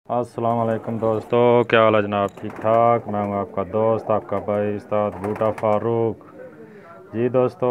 अस्सलाम वालेकुम दोस्तों, क्या हाल है जनाब? ठीक ठाक। मैं हूँ आपका दोस्त, आपका भाई उस्ताद बूटा फ़ारूक जी। दोस्तों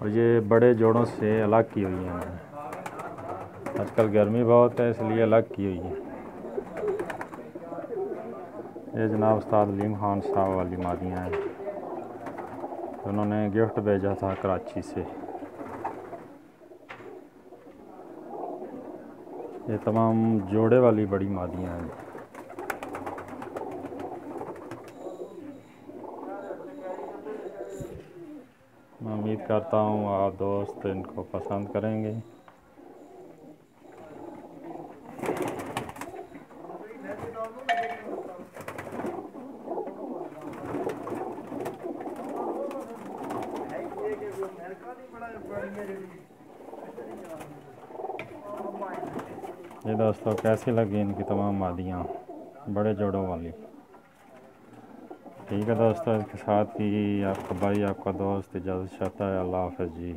और ये बड़े जोड़ों से अलग की हुई हैं। आजकल गर्मी बहुत है इसलिए अलग की हुई है। ये जनाब उस्ताद खान साहब वाली मादियाँ हैं, उन्होंने गिफ्ट भेजा था कराची से। ये तमाम जोड़े वाली बड़ी मादियाँ हैं। मैं उम्मीद करता हूँ आप दोस्त इनको पसंद करेंगे। ये दोस्तों कैसी लगी इनकी तमाम मादियाँ बड़े जोड़ों वाली? ठीक है दोस्तों, इसके साथ ही आपका भाई आपका दोस्त इजाज़त चाहता है। अल्लाह हाफ़िज़ जी।